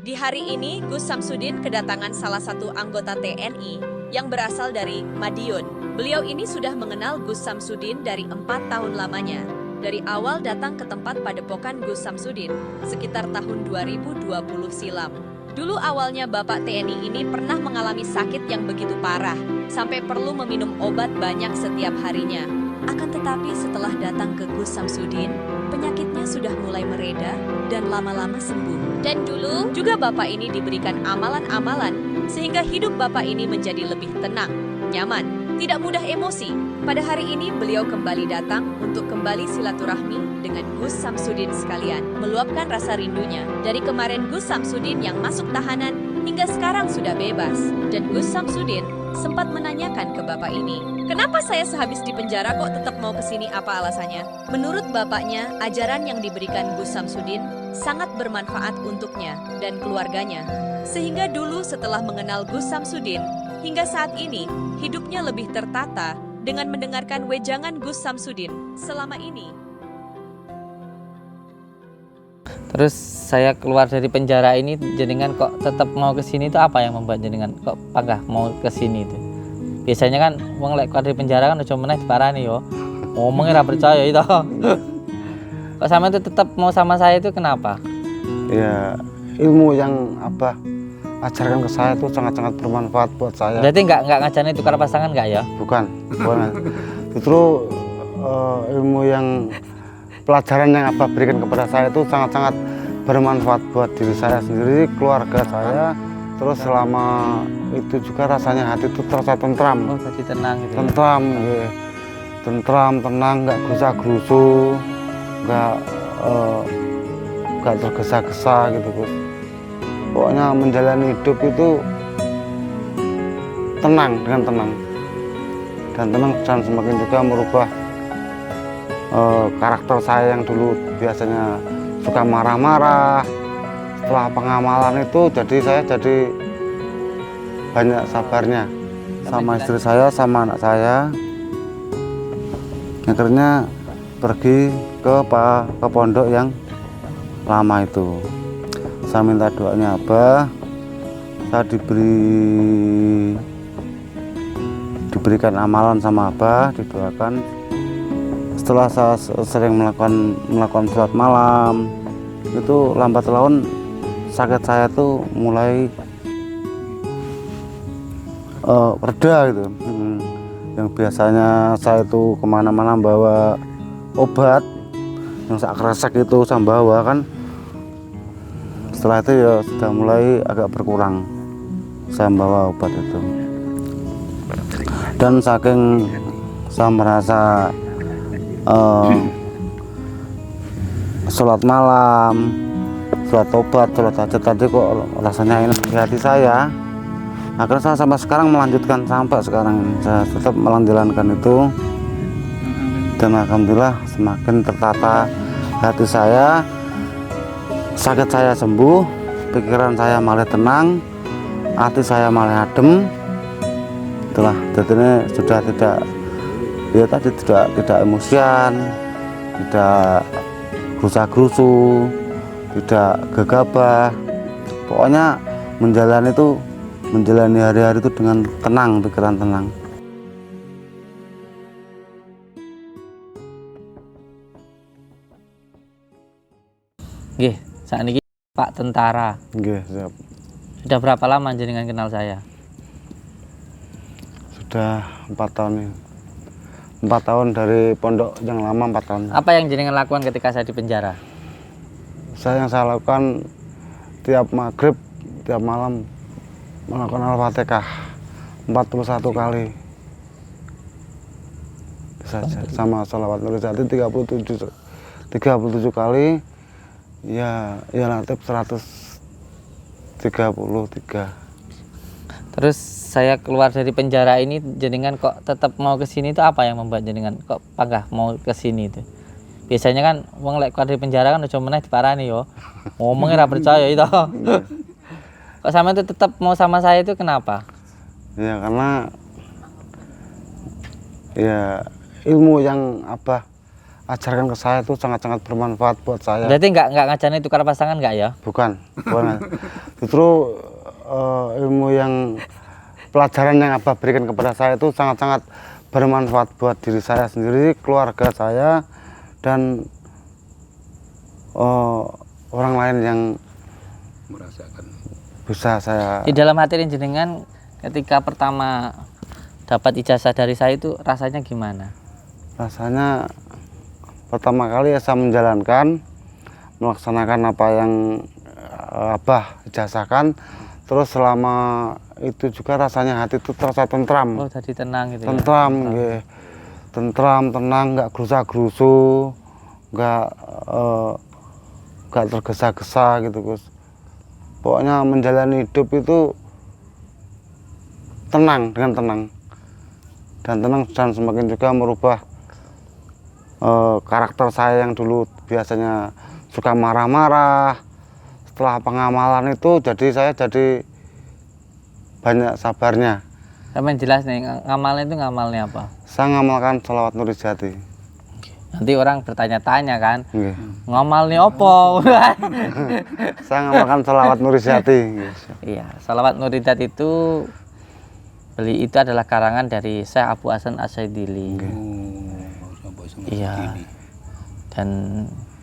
Di hari ini, Gus Samsudin kedatangan salah satu anggota TNI yang berasal dari Madiun. Beliau ini sudah mengenal Gus Samsudin dari 4 tahun lamanya. Dari awal datang ke tempat padepokan Gus Samsudin, sekitar tahun 2020 silam. Dulu awalnya Bapak TNI ini pernah mengalami sakit yang begitu parah, sampai perlu meminum obat banyak setiap harinya. Akan tetapi setelah datang ke Gus Samsudin, penyakitnya sudah mulai mereda dan lama-lama sembuh. Dan dulu juga Bapak ini diberikan amalan-amalan sehingga hidup Bapak ini menjadi lebih tenang, nyaman, tidak mudah emosi. Pada hari ini beliau kembali datang untuk kembali silaturahmi dengan Gus Samsudin sekalian, meluapkan rasa rindunya. Dari kemarin Gus Samsudin yang masuk tahanan hingga sekarang sudah bebas. Dan Gus Samsudin sempat menanyakan ke Bapak ini, kenapa saya sehabis di penjara kok tetap mau kesini, apa alasannya? Menurut bapaknya, ajaran yang diberikan Gus Samsudin sangat bermanfaat untuknya dan keluarganya. Sehingga dulu setelah mengenal Gus Samsudin, hingga saat ini hidupnya lebih tertata dengan mendengarkan wejangan Gus Samsudin selama ini. Terus saya keluar dari penjara ini, jenengan kok tetap mau ke sini itu apa yang membuat jenengan kok panggah mau ke sini itu? Biasanya kan wong lek keluar dari penjara kan udah meneh diparani yo. Ngomongnya ora percaya itu. Kok sama itu tetap mau sama saya itu kenapa? Ya, ilmu yang Abah ajarkan ke saya itu sangat-sangat bermanfaat buat saya. Berarti nggak ngajarin tukar pasangan nggak ya? Bukan. Justru ilmu yang pelajaran yang Abah berikan kepada saya itu sangat-sangat bermanfaat buat diri saya sendiri, keluarga saya. Terus selama itu juga rasanya hati itu terasa tentram. Oh, jadi tenang gitu. Tentram, ya. Tentram, tenang, nggak gerusa-gerusu, nggak tergesa-gesa gitu, Gus. Pokoknya menjalani hidup itu tenang, dengan tenang. Dan tenang dan semakin juga merubah karakter saya yang dulu biasanya suka marah-marah. Setelah pengamalan itu saya jadi banyak sabarnya sama istri saya, sama anak saya. Akhirnya pergi ke pondok yang lama itu. Saya minta doanya Abah, saya diberikan amalan sama Abah, didoakan. Setelah saya sering melakukan sholat malam, itu lambat laun sakit saya tuh mulai reda gitu. Yang biasanya saya itu kemana-mana bawa obat, yang sak kresek itu saya bawa kan. Setelah itu ya sudah mulai agak berkurang saya bawa obat itu. Dan saking saya merasa sholat malam, sholat tobat, sholat hajat tadi kok rasanya enak di hati saya. Akhirnya saya sampai sekarang melanjutkan, sampai sekarang saya tetap melanjutkan itu. Dan alhamdulillah semakin tertata hati saya, sakit saya sembuh, pikiran saya malah tenang, hati saya malah adem. Itulah, jadi ini sudah tidak emosian, tidak gerusa-gerusu, tidak gegabah. Pokoknya menjalani hari-hari itu dengan tenang, pikiran tenang. Nggih, saat ini Pak Tentara. Nggih, siap. Sudah berapa lama jenengan kenal saya? Sudah 4 tahun ini. 4 tahun dari pondok yang lama, 4 tahun. Apa yang jenengan lakukan ketika saya di penjara? Yang saya lakukan tiap maghrib, tiap malam melakukan Al-Fatihah 41 kali saja, sama sholawat Nurul Jati 37 kali, ya latif 133. Terus saya keluar dari penjara ini, jenengan kok tetap mau ke sini itu apa yang membuat jenengan kok panggah mau ke sini itu? Biasanya kan wong lek keluar dari penjara kan udah meneh diparani yo. Ngomongnya ora percaya itu. Kok sama itu tetap mau sama saya itu kenapa? Ya karena ya ilmu yang Abah ajarkan ke saya itu sangat-sangat bermanfaat buat saya. Berarti nggak ngajarnya tukar pasangan nggak ya? Bukan. Justru ilmu yang pelajaran yang Abah berikan kepada saya itu sangat-sangat bermanfaat buat diri saya sendiri, keluarga saya, dan orang lain yang merasakan. Bisa saya. Di dalam hati jenengan ketika pertama dapat ijazah dari saya itu rasanya gimana? Rasanya pertama kali saya menjalankan, melaksanakan apa yang Abah ijazahkan, terus selama itu juga rasanya hati itu terasa tentram. Oh, tadi tenang gitu Tentram, ya? nggih. Tentram, tenang, nggak gerusa-gerusu, nggak tergesa-gesa gitu, Gus. Pokoknya menjalani hidup itu tenang, dengan tenang. Dan tenang dan semakin juga merubah karakter saya yang dulu biasanya suka marah-marah. Setelah pengamalan itu saya jadi banyak sabarnya. Sama jelas nih, ngamalnya itu ngamalnya apa? Saya ngamalkan sholawat Nurijati. Nanti orang bertanya-tanya kan, Nggih. ngamalnya apa? Saya ngamalkan sholawat Nurijati. Iya, salawat Nurijati itu itu adalah karangan dari Syekh Abu Hasan Asy-Syadzili. Iya. Dan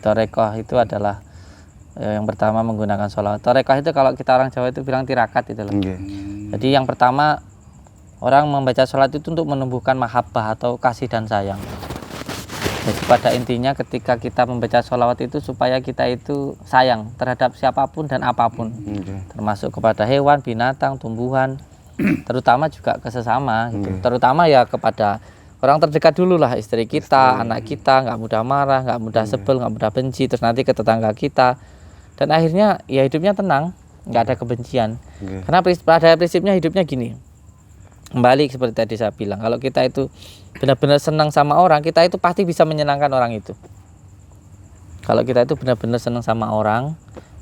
Torekoh itu adalah yang pertama menggunakan sholawat. Torekoh itu kalau kita orang Jawa itu bilang tirakat itu loh. Jadi yang pertama orang membaca sholawat itu untuk menumbuhkan mahabbah atau kasih dan sayang. Jadi pada intinya ketika kita membaca sholawat itu supaya kita itu sayang terhadap siapapun dan apapun, termasuk kepada hewan, binatang, tumbuhan, terutama juga ke sesama gitu. Terutama ya kepada orang terdekat dulu lah, istri kita, anak kita, nggak mudah marah, nggak mudah sebel, nggak mudah benci, terus nanti ke tetangga kita, dan akhirnya ya hidupnya tenang, nggak ada kebencian. Karena pada prinsipnya hidupnya gini, kembali seperti tadi saya bilang, kalau kita itu benar-benar senang sama orang, kita itu pasti bisa menyenangkan orang itu. Kalau kita itu benar-benar senang sama orang,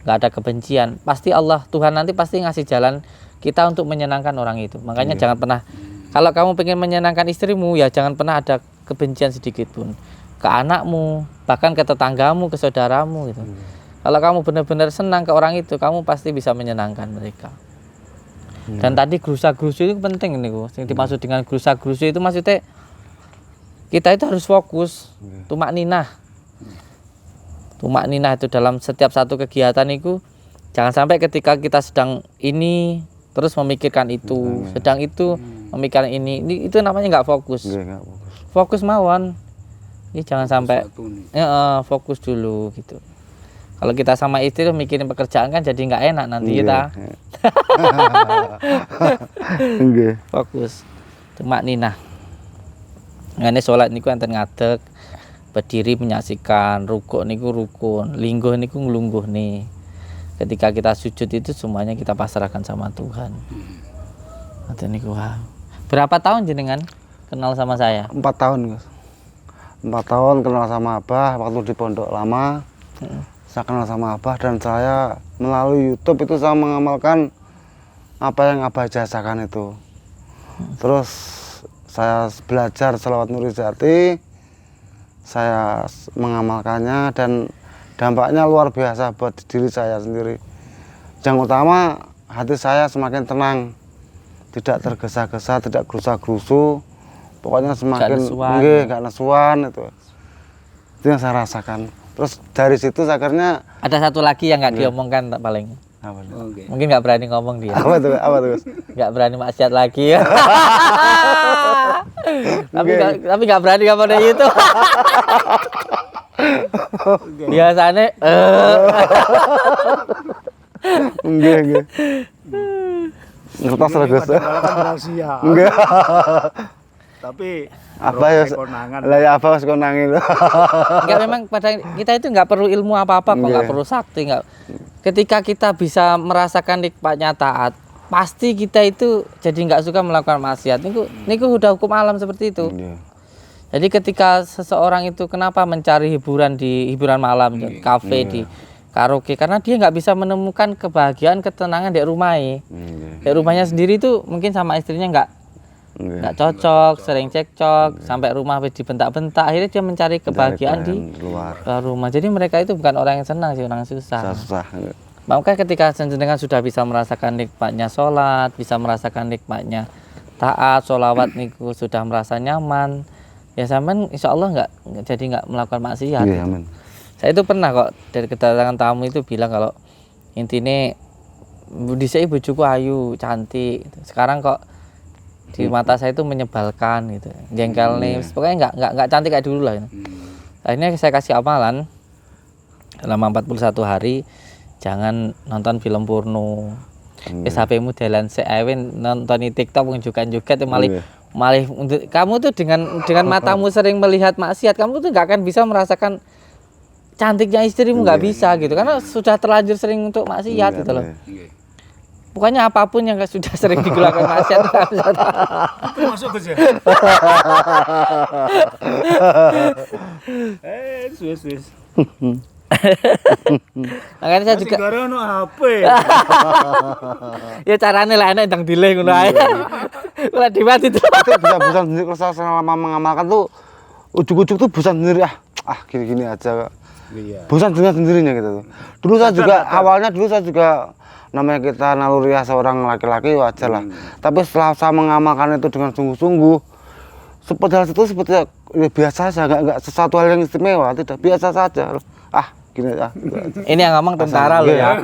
nggak ada kebencian, pasti Allah, Tuhan nanti pasti ngasih jalan kita untuk menyenangkan orang itu. Makanya jangan pernah, kalau kamu pengen menyenangkan istrimu, ya jangan pernah ada kebencian sedikit pun ke anakmu, bahkan ke tetanggamu, ke saudaramu gitu. Kalau kamu benar-benar senang ke orang itu, kamu pasti bisa menyenangkan mereka. Dan tadi gerusa-gerusu itu penting nih, yang dimaksud dengan gerusa-gerusu itu maksudnya kita itu harus fokus, tumak ninah itu dalam setiap satu kegiatan itu. Jangan sampai ketika kita sedang ini terus memikirkan itu, sedang itu memikirkan ini itu namanya nggak fokus. Fokus mawon. Ini jangan sampai fokus dulu gitu. Kalau kita sama istri mikirin pekerjaan kan jadi nggak enak nanti kita. Fokus. Tumak ninah. Ngene sholat niku enten ngadeg, berdiri menyaksikan, rukuk niku rukun, lingguh niku nglungguh nih. Ketika kita sujud itu semuanya kita pasrahkan sama Tuhan. Ngoten niku. Berapa tahun jenengan kenal sama saya? 4 tahun, Gus. 4 tahun kenal sama Abah waktu di Pondok Lama. Saya kenal sama Abah dan saya melalui YouTube itu saya mengamalkan apa yang Abah ijazahkan itu. Terus saya belajar sholawat Nurijati, saya mengamalkannya dan dampaknya luar biasa buat diri saya sendiri. Yang utama hati saya semakin tenang, tidak tergesa-gesa, tidak gerusa-gerusu, pokoknya semakin nggak nesuan itu yang saya rasakan. Terus dari situ akhirnya ada satu lagi yang nggak diomongkan tak paling. Mungkin nggak berani ngomong dia. Apa tuh Gus? Nggak berani maksiat lagi ya. tapi nggak berani ngomong dari itu. Biasanya enggak. Ngertos lah Gus. Rahasia. Enggak. Tapi apa ya? Lah ya apa wis konangan lho. Enggak, memang pada kita itu nggak perlu ilmu apa-apa kok, nggak perlu sakti, nggak. Ketika kita bisa merasakan nikmatnya taat, pasti kita itu jadi nggak suka melakukan maksiat. Niku udah hukum alam seperti itu. Jadi ketika seseorang itu kenapa mencari hiburan di hiburan malam, di kafe, di karaoke, karena dia nggak bisa menemukan kebahagiaan, ketenangan di rumahnya. Di rumahnya sendiri itu mungkin sama istrinya nggak cocok, sering cekcok, sampai rumah wis dibentak-bentak, akhirnya dia mencari kebahagiaan di luar. rumah. Jadi mereka itu bukan orang yang senang sih, orang susah. Susah. Makanya ketika jenengan sudah bisa merasakan nikmatnya sholat, bisa merasakan nikmatnya taat, sholawat niku sudah merasa nyaman, ya sampean insya Allah nggak melakukan maksiat. Iya, amin. Saya itu pernah kok dari kedatangan tamu itu bilang kalau intinya dhisik bojoku ayu, cantik. Sekarang kok di mata saya itu menyebalkan gitu. Jengkel nih, pokoknya nggak cantik kayak dulu lah. Akhirnya saya kasih amalan selama 41 hari jangan nonton film porno. Wis HP-mu dalan sik ae nonton TikTok joget-joget malah kamu tuh dengan matamu sering melihat maksiat, kamu tuh nggak akan bisa merasakan cantiknya istrimu, nggak bisa gitu karena sudah terlanjur sering untuk maksiat gitu loh. Pokoknya apapun yang sudah sering digunakan maksiat itu nggak bisa. Itu masuk ke sini. Wis. Makanya saya juga Gara ono HP. ya caranya lah enak ndang delay ngono ae. Lah diwati itu. Itu bisa bosan sendiri kalau saya selama mengamalkan tuh ujuk-ujuk tuh bosan sendiri gini-gini aja. Iya. Bosan dengan sendirinya gitu tuh. Dulu saya juga awalnya namanya kita naluriah seorang laki-laki wajar lah. Tapi setelah saya mengamalkan itu dengan sungguh-sungguh, seperti hal itu seperti ya, biasa saja, nggak sesuatu hal yang istimewa, tidak biasa saja. Gini ya. Ini yang ngomong tentara loh ya.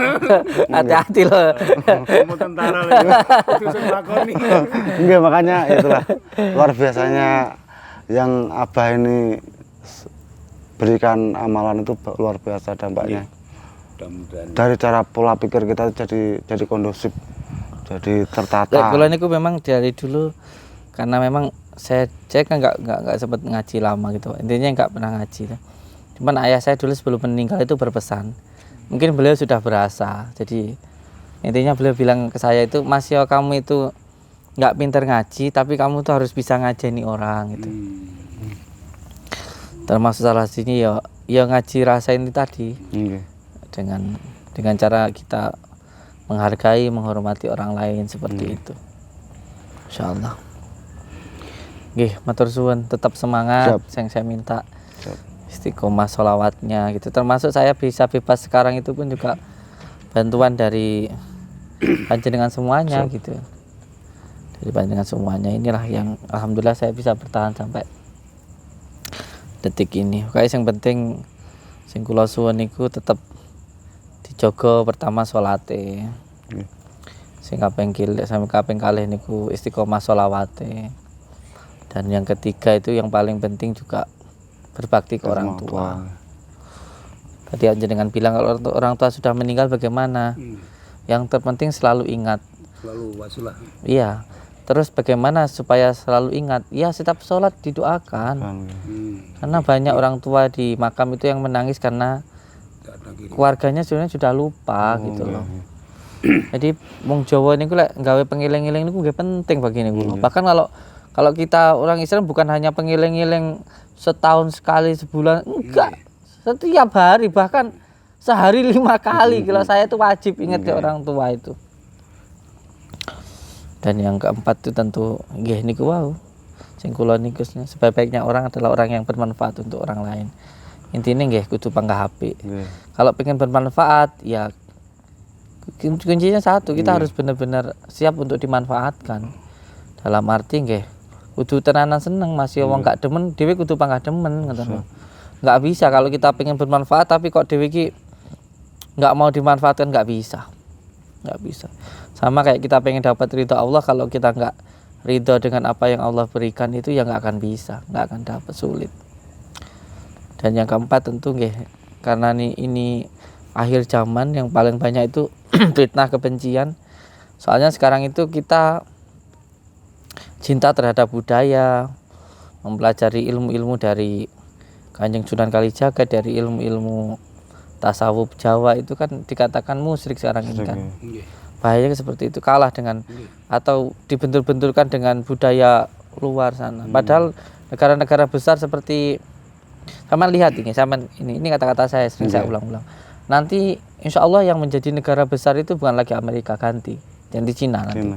Hati-hati loh. Kamu tentara lagi. Itu saya lakoni. Enggak, makanya itulah luar biasanya yang Abah ini berikan amalan itu luar biasa dampaknya. Mudah-mudahan. Dari cara pola pikir kita jadi kondusif, jadi tertata. Kalau niku memang dari dulu karena memang saya kan nggak sempat ngaji lama gitu. Intinya nggak pernah ngaji. Cuman ayah saya dulu sebelum meninggal itu berpesan. Mungkin beliau sudah berasa. Jadi intinya beliau bilang ke saya itu, Mas Yo kamu itu nggak pinter ngaji, tapi kamu tuh harus bisa ngajeni orang gitu. Termasuk salah sini ya ngaji rasa ini tadi. Dengan cara kita menghargai, menghormati orang lain seperti itu. Insyaallah. Nggih, matur suwun, tetap semangat. Yang saya minta istiqomah sholawatnya gitu. Termasuk saya bisa bebas sekarang itu pun juga bantuan dari panjenengan semuanya gitu. Dari panjenengan semuanya inilah yang alhamdulillah saya bisa bertahan sampai detik ini. Kayak yang penting sing kula suwun niku tetep dijogo pertama sholate. Sing kaping sampai kaping kalih niku istiqomah sholawate. Dan yang ketiga itu yang paling penting juga berbakti ke orang tua. Tadi jenengan bilang kalau orang tua sudah meninggal bagaimana? Yang terpenting selalu ingat. Selalu wasilah. Iya. Terus bagaimana supaya selalu ingat? Ya setiap sholat didoakan. Karena banyak orang tua di makam itu yang menangis karena keluarganya sebenarnya sudah lupa gitu loh. Jadi wong Jawa niku lek gawe pengiling-iling niku nggih penting bagi niku. Bahkan kalau kita orang Islam bukan hanya pengiling-iling setahun sekali, sebulan, enggak, setiap hari, bahkan sehari 5 kali. Kalau saya itu wajib ingat ke orang tua itu. Dan yang keempat itu tentu nggih niku wau sing kula niku sebaik-baiknya orang adalah orang yang bermanfaat untuk orang lain. Intinya nggih kudu panggah HP. Kalau pengen bermanfaat ya kuncinya satu, kita harus benar-benar siap untuk dimanfaatkan. Dalam arti nggih kudu tenanan seneng Mas ya wong gak demen dhewe kudu panggah demen ngoten. Enggak bisa kalau kita pengen bermanfaat tapi kok dhewe iki enggak mau dimanfaatkan, enggak bisa. Enggak bisa. Sama kayak kita pengen dapat ridho Allah, kalau kita enggak ridho dengan apa yang Allah berikan itu ya enggak akan bisa, enggak akan dapat, sulit. Dan yang keempat tentu nggih karena ini akhir zaman yang paling banyak itu fitnah kebencian. Soalnya sekarang itu kita cinta terhadap budaya, mempelajari ilmu-ilmu dari Kanjeng Sunan Kalijaga, dari ilmu-ilmu tasawuf Jawa itu kan dikatakan musyrik sekarang ini kan. Bahayanya seperti itu, kalah dengan atau dibentur-benturkan dengan budaya luar sana. Padahal negara-negara besar seperti sama lihat ini kata-kata saya sering saya ulang-ulang. Nanti insya Allah yang menjadi negara besar itu bukan lagi Amerika, ganti Cina nanti.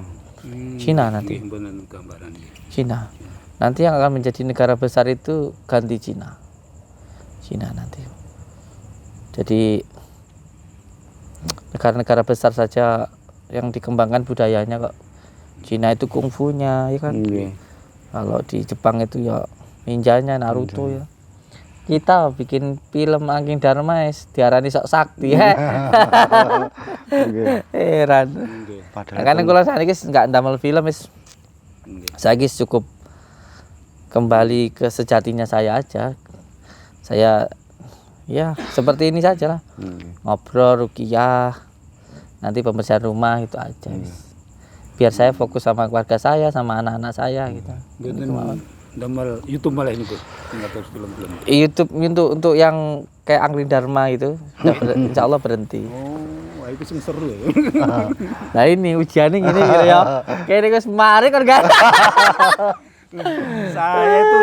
Cina nanti. Nggih, mboten gambaran nggih. Cina. Nanti yang akan menjadi negara besar itu ganti Cina. Cina nanti. Jadi negara-negara besar saja yang dikembangkan budayanya kok. Cina itu kungfunya, ya kan. Nggih. Kalau di Jepang itu ya ninjanya Naruto ya. Kita bikin film Angking Dharma diarani sok sakti ya. Nggih. Heran. Nggih. Padahal Karena kalau saya ini nggak ndamel film Nggih. saya cukup kembali ke sejatinya saya aja. Saya ya seperti ini saja lah. Ngobrol, ruqyah, nanti pembersihan rumah itu aja. Biar saya fokus sama keluarga saya, sama anak-anak saya gitu. Mboten damel YouTube malah ini, Bu. Enggak terus film-film. YouTube untuk yang kayak Angling Dharma itu insya Allah berhenti. Oh, wah itu sing seru ya. Nah ini ujiannya gini gitu ya. Kayak ini gue mari kan gak. Saya itu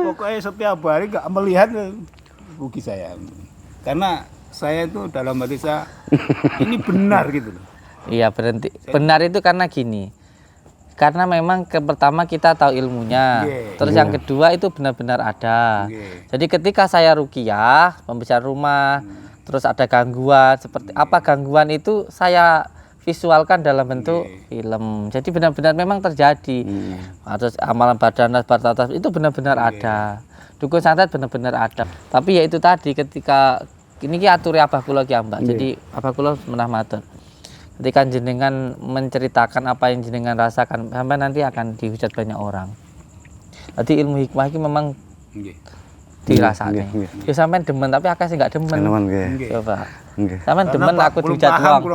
pokoknya setiap hari nggak melihat rugi saya. Karena saya itu dalam hati saya ini benar gitu loh. Iya berhenti. Benar itu karena gini. Karena memang pertama kita tahu ilmunya. Terus yang kedua itu benar-benar ada. Jadi ketika saya ruqyah, pembersihan rumah, terus ada gangguan seperti apa gangguan itu saya visualkan dalam bentuk film. Jadi benar-benar memang terjadi. Terus amalan badanas bartatas itu benar-benar ada. Dukun santet benar-benar ada. Tapi ya itu tadi ketika ini ki ature Abah kula ki Mbak. Jadi Abah kula menah matur. Ketika jenengan menceritakan apa yang jenengan rasakan, sampai nanti akan dihujat banyak orang. Jadi ilmu hikmah ini memang dirasake. Ya sampean demen tapi akeh sing gak demen. Coba. Sampean demen aku dihujat wong.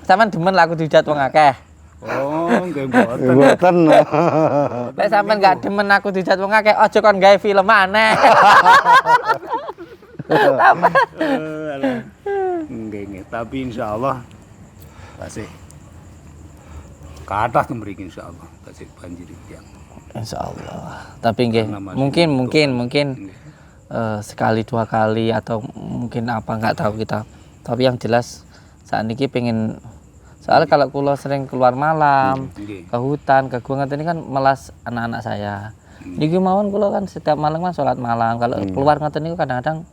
Sampean demen aku dihujat wong akeh. Oh, nggih mboten. Mboten. Lek sampean gak demen aku dihujat wong akeh, aja kon gawe film aneh. Nggih, tapi insya Allah tasih kathah mriki insya Allah tasih banjir tiyang. Insya Allah. Tapi nggih mungkin sekali dua kali atau mungkin apa nggak tahu kita. Tapi yang jelas saat ini pengen soalnya kalau kula sering keluar malam ke hutan ke gua ini kan melas anak-anak saya. Niki mawon kula kan setiap malam kan sholat malam. Kalau keluar ngoten niku kadang-kadang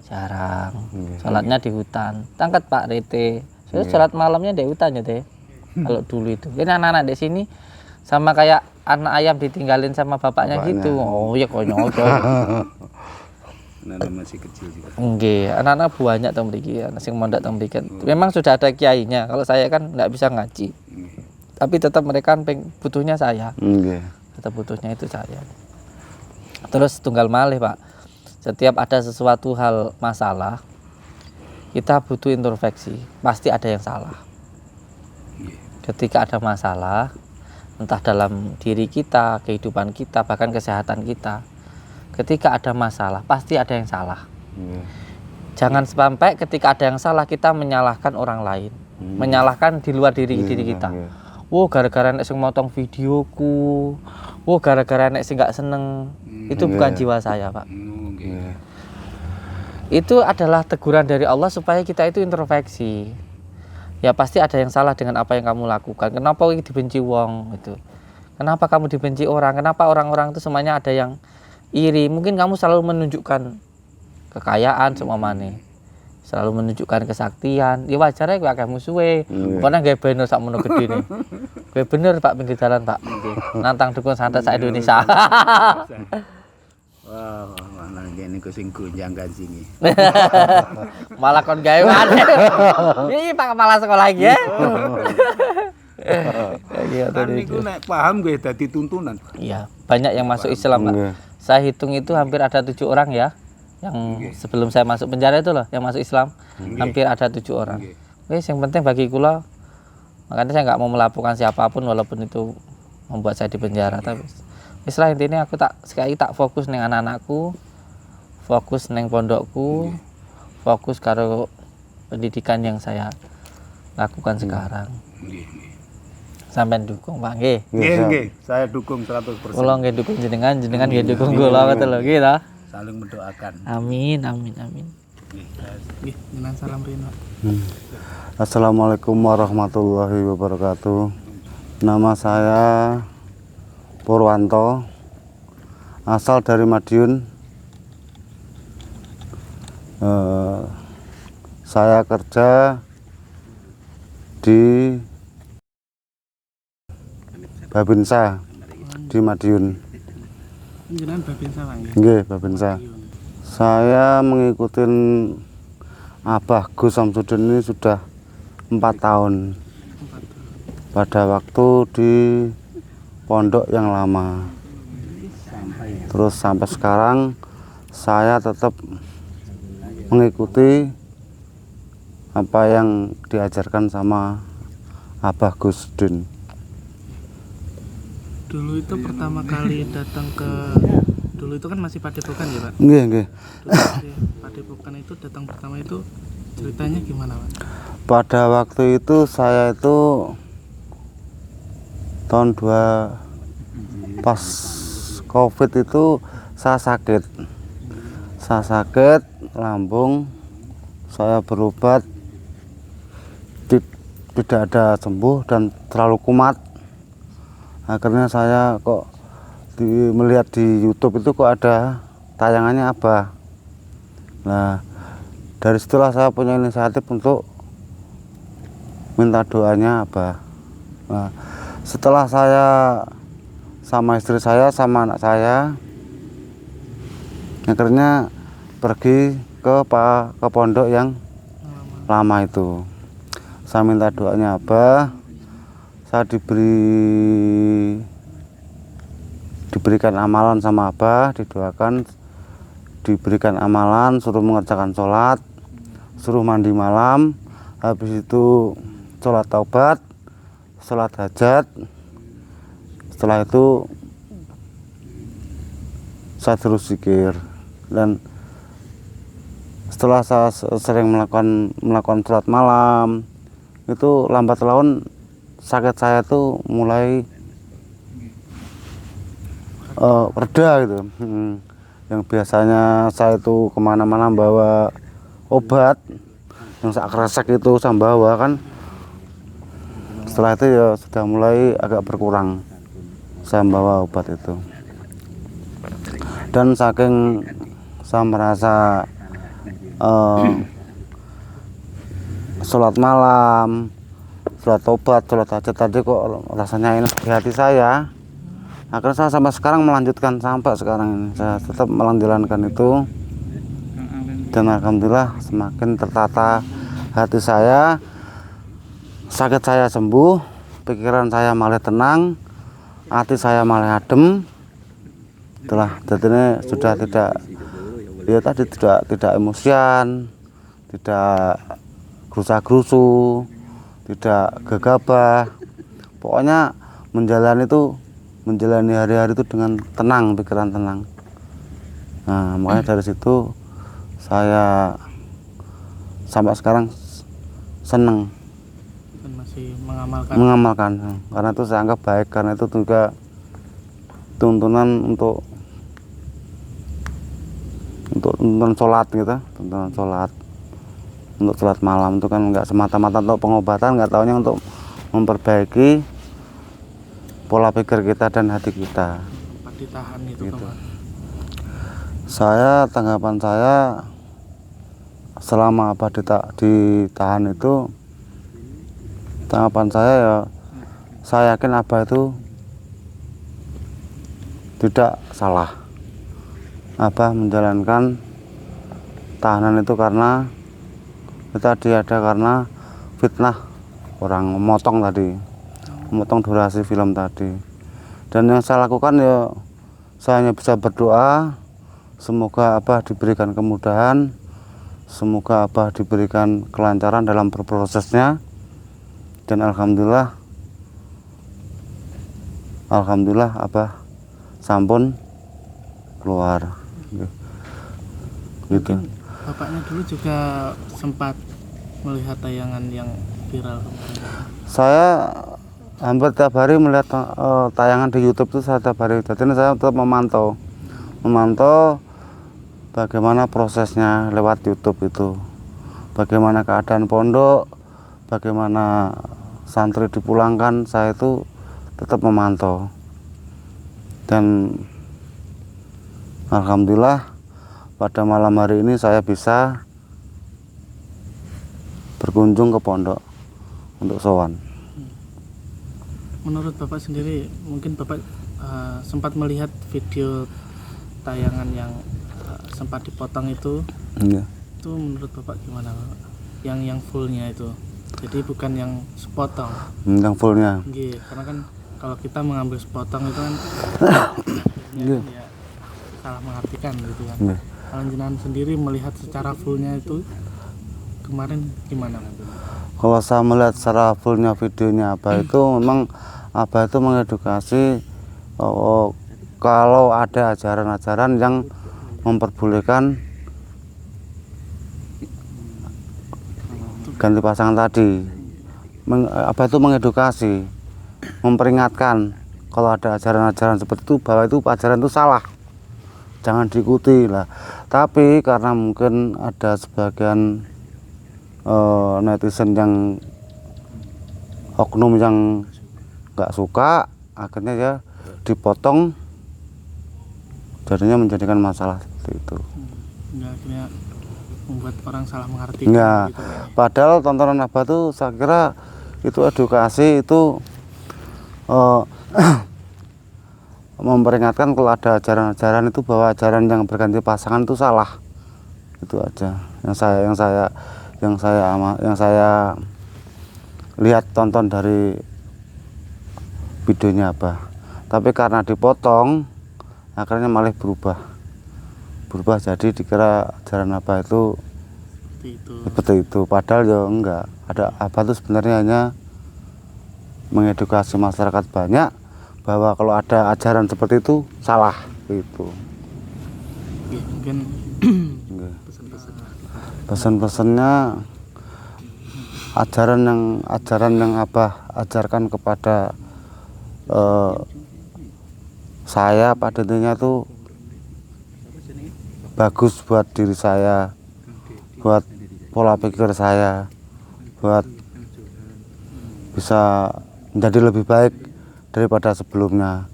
jarang. Sholatnya di hutan. Tangkat Pak Rete. Saya sholat malamnya di hutan ya teh. Kalau dulu itu. Ini anak-anak di sini sama kayak anak ayam ditinggalin sama bapaknya gitu. Oh ya konyol. Anak masih kecil juga. Nggih, anak-anak banyak teng mriki, anak sing mondok teng mriki. Memang sudah ada kiainya. Kalau saya kan enggak bisa ngaji. Tapi tetap mereka butuhnya saya. Nggih. Tetap butuhnya itu saya. Terus tunggal malih, Pak. Setiap ada sesuatu hal masalah, kita butuh introspeksi. Pasti ada yang salah. Ketika ada masalah, entah dalam diri kita, kehidupan kita, bahkan kesehatan kita, ketika ada masalah, pasti ada yang salah. Jangan sampai ketika ada yang salah, kita menyalahkan orang lain. Menyalahkan di luar diri kita. Wo gara-gara nek sing motong videoku, wo gara-gara nek sing gak seneng. Itu bukan jiwa saya, Pak. Itu adalah teguran dari Allah supaya kita itu introspeksi. Ya pasti ada yang salah dengan apa yang kamu lakukan. Kenapa dibenci wong itu? Kenapa kamu dibenci orang? Kenapa orang-orang itu semuanya ada yang iri? Mungkin kamu selalu menunjukkan kekayaan semua mana. Selalu menunjukkan kesaktian. Ya wajar ya akeh musuhe. Pernah gawe banner sak mono gede nih. Gawe bener Pak pinggir jalan, Pak. Nantang dukun santet sak Indonesia. Wah, mana gini ku sing gunjang kan sini. Malah kon gawe maneh. Iki Pak kepala sekolah iki ya. Kan niku nek paham gue dadi tuntunan. Iya, banyak yang masuk Islam, Pak. Saya hitung itu hampir ada 7 orang ya. Yang sebelum saya masuk penjara itu loh, yang masuk Islam. Hampir ada 7 orang. Wes yang penting bagi kula, makanya saya nggak mau melaporkan siapapun walaupun itu membuat saya di penjara. Tapi istilah intinya aku sekali tak fokus neng anak-anakku, fokus neng pondokku, fokus karo pendidikan yang saya lakukan sekarang. Sampai dukung Pak nggih. Nggih, saya dukung 100%. Kula nggih dukung jenengan nggih dukung kula ngoten lho nggih ta. Saling mendoakan. Amin. Dengan salam Rino. Assalamualaikum warahmatullahi wabarakatuh. Nama saya Purwanto, asal dari Madiun. Saya kerja di Babinsa di Madiun. Jenengan Babinsa Bang ya? Nggih, Babinsa. Saya mengikuti Abah Gus Samsudin ini sudah 4 tahun. Pada waktu di pondok yang lama. Terus sampai sekarang saya tetap mengikuti apa yang diajarkan sama Abah Gus Din. Dulu itu pertama kali datang ke, dulu itu kan masih Padepokan ya Pak? Nggih, nggih. Dulu masih Padepokan itu datang pertama itu ceritanya gimana Pak? Pada waktu itu saya itu tahun 2 pas COVID itu saya sakit lambung, saya berobat tidak ada sembuh dan terlalu kumat. Akhirnya saya kok melihat di YouTube itu kok ada tayangannya Abah. Nah, dari situlah saya punya inisiatif untuk minta doanya Abah. Nah, setelah saya sama istri saya sama anak saya akhirnya pergi ke pondok yang lama itu. Saya minta doanya Abah. Saya diberikan amalan sama Abah, didoakan, diberikan amalan, suruh mengerjakan sholat, suruh mandi malam, habis itu sholat taubat, sholat hajat. Setelah itu saya terus zikir, dan setelah saya sering melakukan sholat malam, itu lambat laun sakit saya tuh mulai reda gitu. Yang biasanya saya itu kemana-mana bawa obat yang sak kresek itu saya bawa kan, setelah itu ya sudah mulai agak berkurang saya bawa obat itu. Dan saking saya merasa sholat malam, sholat tobat, sholat hajat tadi kok rasanya enak di hati saya. Akhirnya saya sampai sekarang melanjutkan sampai sekarang ini. Saya tetap menjalankan itu. Dan alhamdulillah semakin tertata hati saya. Sakit saya sembuh, pikiran saya malah tenang, hati saya malah adem. Itulah, jadi ini sudah tidak emosian, tidak gerusa-gerusu, tidak gegabah. Pokoknya menjalani hari-hari itu dengan tenang, pikiran tenang. Nah, makanya dari situ saya sampai sekarang senang Dan masih mengamalkan. Karena itu saya anggap baik, karena itu juga tuntunan untuk tuntunan sholat gitu, tuntunan sholat. Untuk sholat malam itu kan nggak semata-mata untuk pengobatan, nggak taunya untuk memperbaiki pola pikir kita dan hati kita. Ditahan itu Gitu. Pak. Tanggapan saya selama Abah ditahan itu, tanggapan saya ya, saya yakin Abah itu tidak salah. Abah menjalankan tahanan itu karena karena fitnah orang memotong durasi film tadi. Dan yang saya lakukan ya, saya hanya bisa berdoa semoga Abah diberikan kemudahan, semoga Abah diberikan kelancaran dalam berprosesnya. Dan alhamdulillah Abah sampun keluar gitu. Bapaknya dulu juga sempat melihat tayangan yang viral kemarin. Saya hampir tiap hari melihat tayangan di YouTube itu, saya tiap hari. Jadi saya tetap memantau bagaimana prosesnya lewat YouTube itu, bagaimana keadaan pondok, bagaimana santri dipulangkan, saya itu tetap memantau. Dan alhamdulillah pada malam hari ini saya bisa berkunjung ke pondok untuk sowan. Menurut Bapak sendiri, mungkin Bapak sempat melihat video tayangan yang sempat dipotong itu. Iya. Itu menurut Bapak gimana, Bapak? Yang fullnya itu, jadi bukan yang sepotong. Yang fullnya. Iya, karena kan kalau kita mengambil sepotong itu kan Iya. ya, salah mengartikan gitu kan. Iya. Kalau jenengan sendiri melihat secara fullnya itu kemarin gimana? Kalau saya melihat secara fullnya videonya Abah itu memang Abah itu mengedukasi kalau ada ajaran-ajaran yang memperbolehkan ganti pasangan tadi. Abah itu mengedukasi, memperingatkan kalau ada ajaran-ajaran seperti itu, bahwa itu ajaran itu salah, jangan diikuti lah. Tapi karena mungkin ada sebagian netizen yang oknum yang nggak suka, akhirnya ya dipotong, jadinya menjadikan masalah seperti itu. Enggak, akhirnya membuat orang salah mengartikan Enggak, gitu kan. padahal tontonan Abah tuh saya kira itu edukasi, itu memperingatkan kalau ada ajaran-ajaran itu, bahwa ajaran yang berganti pasangan itu salah. Itu aja yang saya lihat tonton dari videonya Abah. Tapi karena dipotong, akhirnya malah berubah jadi dikira ajaran Abah itu seperti itu. Padahal ya enggak. Ada Abah itu sebenarnya hanya mengedukasi masyarakat banyak bahwa kalau ada ajaran seperti itu salah gitu. Oke, mungkin Enggak. pesan-pesan. Pesan-pesannya, ajaran yang Abah ajarkan kepada saya pada intinya tuh bagus buat diri saya, buat pola pikir saya, buat bisa menjadi lebih baik daripada sebelumnya.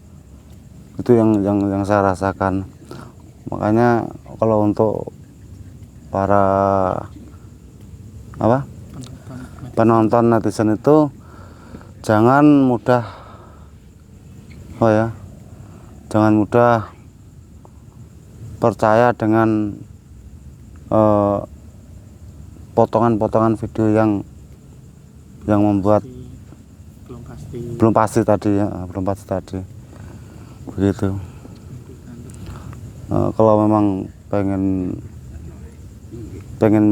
Itu yang saya rasakan. Makanya kalau untuk para penonton netizen itu jangan mudah percaya dengan potongan-potongan video yang membuat belum pasti tadi begitu. Kalau memang pengen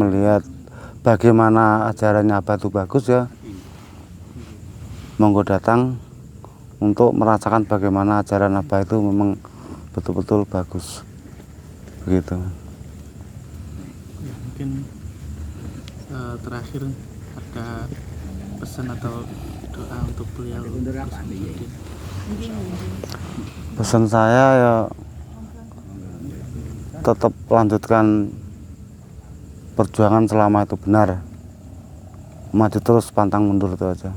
melihat bagaimana ajarannya Abah itu bagus, ya monggo datang untuk merasakan bagaimana ajaran Abah itu memang betul-betul bagus begitu. Ya, mungkin terakhir ada pesan atau doa untuk beliau. Pesan saya ya tetap lanjutkan perjuangan selama itu benar, maju terus pantang mundur, itu aja.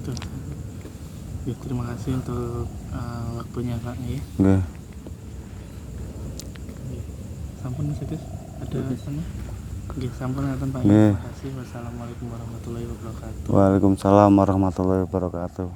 Betul. Ya, terima kasih untuk waktunya Pak. Ya. Nggih. Sampun Mas Agus, ada pesannya? Nggih, sampun ngaten Pak. Nggih. Terima kasih. Wassalamualaikum warahmatullahi wabarakatuh. Waalaikumsalam warahmatullahi wabarakatuh.